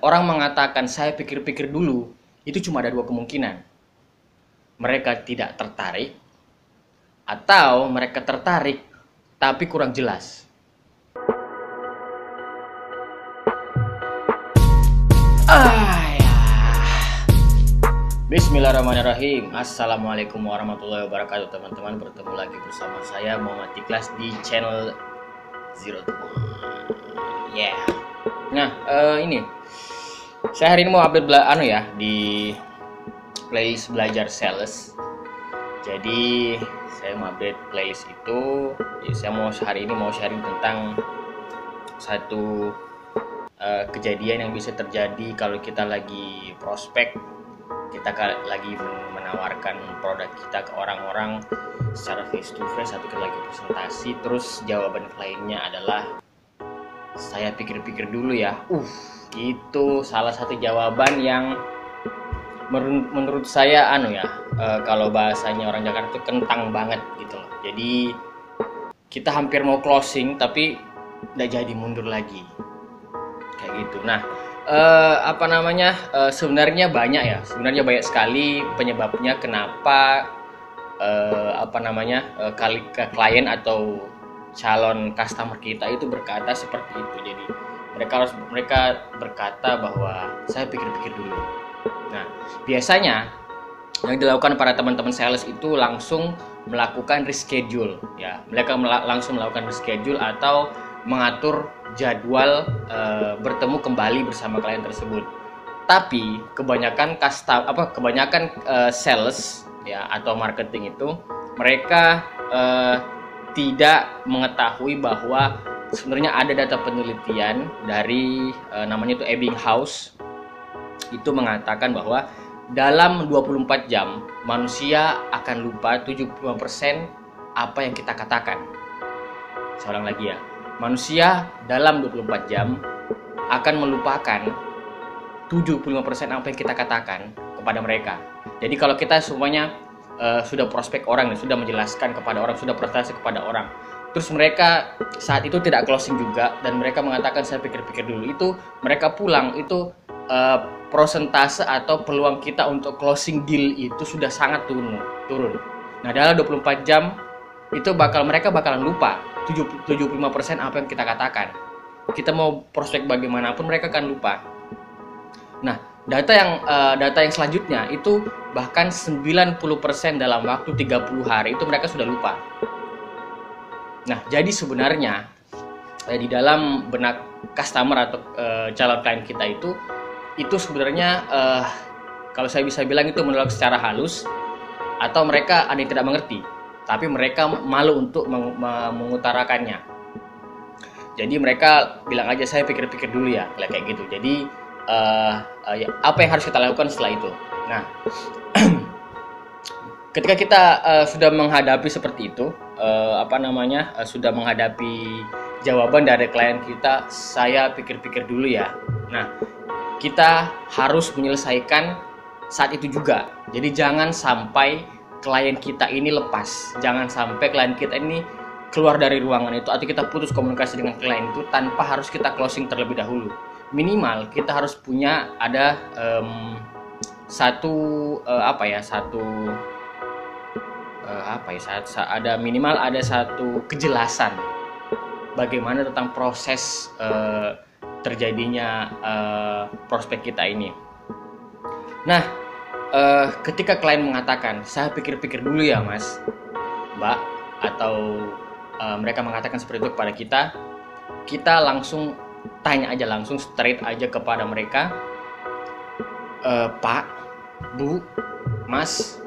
orang mengatakan saya pikir-pikir dulu, itu cuma ada dua kemungkinan. Mereka tidak tertarik, atau mereka tertarik tapi kurang jelas. Ya. Bismillahirrahmanirrahim. Assalamualaikum warahmatullahi wabarakatuh, teman-teman. Bertemu lagi bersama saya Muhammad Ikhlas di channel Zero to One. Yeah. Nah, ini saya hari ini mau update di playlist belajar sales. Jadi saya mau update playlist itu. Jadi saya hari ini mau sharing tentang satu kejadian yang bisa terjadi kalau kita lagi prospek, kita lagi menawarkan produk kita ke orang-orang secara face to face atau kita lagi presentasi, terus jawaban kliennya adalah saya pikir-pikir dulu ya. Itu salah satu jawaban yang menurut saya kalau bahasanya orang Jakarta itu kentang banget gitu loh. Jadi kita hampir mau closing tapi nggak jadi, mundur lagi kayak gitu. Nah, sebenarnya banyak sekali penyebabnya kenapa klien atau calon customer kita itu berkata seperti itu. Jadi mereka berkata bahwa saya pikir-pikir dulu. Nah, biasanya yang dilakukan para teman-teman sales itu langsung melakukan reschedule ya. Mereka langsung melakukan reschedule atau mengatur jadwal bertemu kembali bersama klien tersebut. Tapi kebanyakan sales ya atau marketing itu mereka tidak mengetahui bahwa sebenarnya ada data penelitian dari namanya itu Ebbinghaus. Itu mengatakan bahwa dalam 24 jam manusia akan lupa 75% apa yang kita katakan. Saya ulang lagi ya. Manusia dalam 24 jam akan melupakan 75% apa yang kita katakan kepada mereka. Jadi kalau kita semuanya sudah prospek orang, sudah menjelaskan kepada orang, sudah presentasi kepada orang, terus mereka saat itu tidak closing juga dan mereka mengatakan saya pikir-pikir dulu, itu mereka pulang, itu prosentase atau peluang kita untuk closing deal itu sudah sangat turun. Nah, dalam 24 jam itu mereka bakalan lupa 75% apa yang kita katakan. Kita mau prospek bagaimanapun mereka akan lupa. Nah, data yang selanjutnya itu bahkan 90% dalam waktu 30 hari itu mereka sudah lupa. Nah, jadi sebenarnya di dalam benak customer atau calon klien kita itu sebenarnya kalau saya bisa bilang itu menolak secara halus, atau mereka ada yang tidak mengerti tapi mereka malu untuk mengutarakannya. Jadi mereka bilang aja saya pikir-pikir dulu ya, kayak gitu. Jadi apa yang harus kita lakukan setelah itu? Nah, ketika kita sudah menghadapi seperti itu, sudah menghadapi jawaban dari klien kita, saya pikir-pikir dulu ya. Nah, kita harus menyelesaikan saat itu juga. Jadi jangan sampai klien kita ini lepas, jangan sampai klien kita ini keluar dari ruangan itu atau kita putus komunikasi dengan klien itu tanpa harus kita closing terlebih dahulu. Minimal kita harus punya ada minimal ada satu kejelasan bagaimana tentang proses terjadinya prospek kita ini. Nah, ketika klien mengatakan saya pikir-pikir dulu ya mas, mbak, atau mereka mengatakan seperti itu kepada kita langsung tanya aja, langsung straight aja kepada mereka, pak, bu, mas,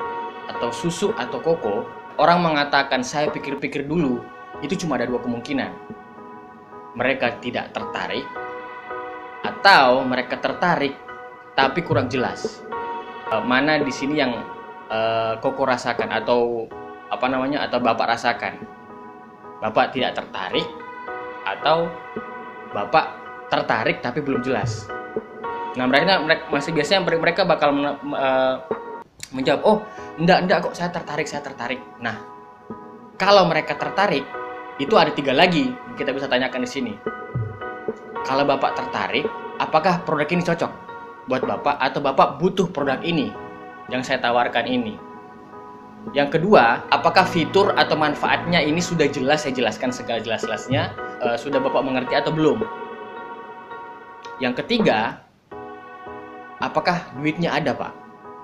atau susu atau koko. Orang mengatakan saya pikir-pikir dulu, itu cuma ada dua kemungkinan. Mereka tidak tertarik, atau mereka tertarik tapi kurang jelas. Mana di sini yang koko rasakan atau atau bapak rasakan? Bapak tidak tertarik atau bapak tertarik tapi belum jelas? Nah, biasanya mereka bakal menjawab, oh enggak kok, saya tertarik. Nah, kalau mereka tertarik, itu ada 3 lagi kita bisa tanyakan di sini. Kalau bapak tertarik, apakah produk ini cocok buat Bapak atau Bapak butuh produk ini yang saya tawarkan ini. Yang kedua, apakah fitur atau manfaatnya ini sudah jelas saya jelaskan segala jelas-jelasnya, sudah Bapak mengerti atau belum. Yang ketiga, apakah duitnya ada Pak?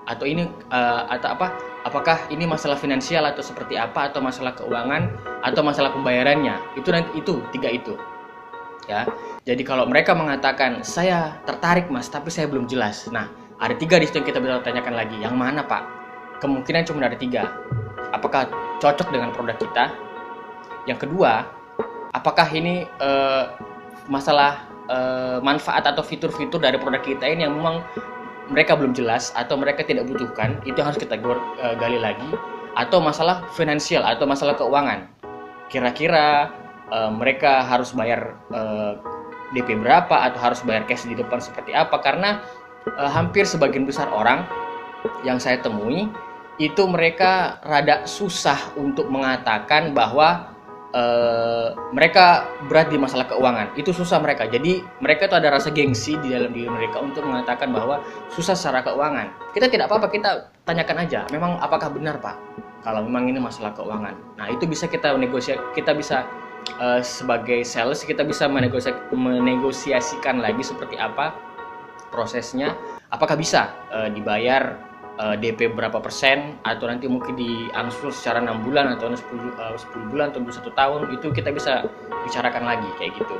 Atau ini apakah ini masalah finansial atau seperti apa, atau masalah keuangan atau masalah pembayarannya. Itu tiga itu. Ya. Jadi kalau mereka mengatakan saya tertarik Mas, tapi saya belum jelas. Nah, ada tiga di situ yang kita bisa tanyakan lagi. Yang mana Pak? Kemungkinan cuma ada tiga. Apakah cocok dengan produk kita? Yang kedua, apakah ini masalah manfaat atau fitur-fitur dari produk kita ini yang memang mereka belum jelas atau mereka tidak butuhkan, itu harus kita gali lagi. Atau masalah finansial atau masalah keuangan, kira-kira mereka harus bayar DP berapa atau harus bayar cash di depan seperti apa. Karena hampir sebagian besar orang yang saya temui itu mereka rada susah untuk mengatakan bahwa mereka berat di masalah keuangan. Itu susah mereka. Jadi mereka itu ada rasa gengsi di dalam diri mereka untuk mengatakan bahwa susah secara keuangan. Kita tidak apa-apa, kita tanyakan aja, memang apakah benar Pak kalau memang ini masalah keuangan. Nah, itu bisa kita kita bisa sebagai sales kita bisa menegosiasikan lagi seperti apa prosesnya. Apakah bisa dibayar DP berapa persen, atau nanti mungkin diangsur secara 6 bulan atau 10 bulan atau 1 tahun. Itu kita bisa bicarakan lagi kayak gitu.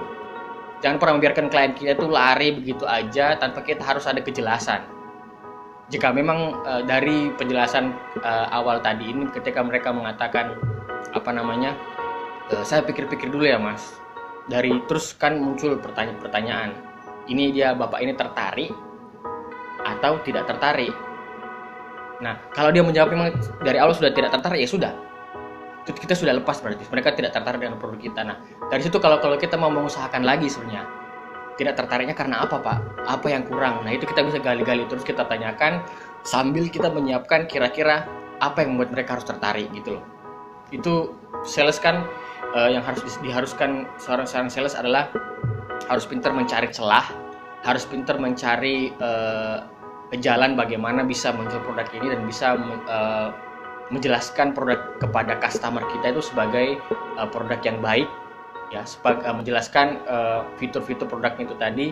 Jangan pernah membiarkan klien kita itu lari begitu aja tanpa kita harus ada kejelasan. Jika memang dari penjelasan awal tadi ini, ketika mereka mengatakan saya pikir-pikir dulu ya Mas, terus kan muncul pertanyaan, ini dia Bapak ini tertarik atau tidak tertarik. Nah, kalau dia menjawab memang dari awal sudah tidak tertarik, ya sudah, kita sudah lepas, berarti mereka tidak tertarik dengan produk kita. Nah, dari situ kalau kita mau mengusahakan lagi sebenarnya, tidak tertariknya karena apa Pak? Apa yang kurang? Nah, itu kita bisa gali-gali terus kita tanyakan sambil kita menyiapkan kira-kira apa yang membuat mereka harus tertarik gitu loh. Itu sales kan yang harus diharuskan seorang sales adalah harus pintar mencari celah, harus pintar mencari jalan bagaimana bisa menjual produk ini dan bisa menjelaskan produk kepada customer kita itu sebagai produk yang baik, ya, menjelaskan fitur-fitur produknya itu tadi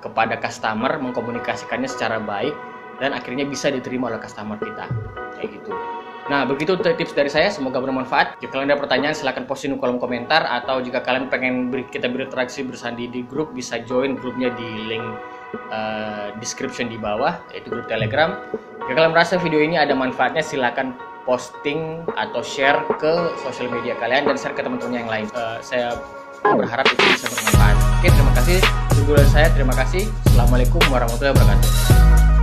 kepada customer, mengkomunikasikannya secara baik dan akhirnya bisa diterima oleh customer kita, kayak gitu. Nah, begitu tips dari saya, semoga bermanfaat. Jika kalian ada pertanyaan, silahkan posting di kolom komentar, atau jika kalian pengen kita berinteraksi bersandi di grup, bisa join grupnya di link description di bawah, yaitu grup Telegram. Jika kalian merasa video ini ada manfaatnya, silahkan posting atau share ke sosial media kalian dan share ke teman-teman yang lain. Saya berharap itu bisa bermanfaat. Oke, terima kasih. Itu dari saya, terima kasih. Assalamualaikum warahmatullahi wabarakatuh.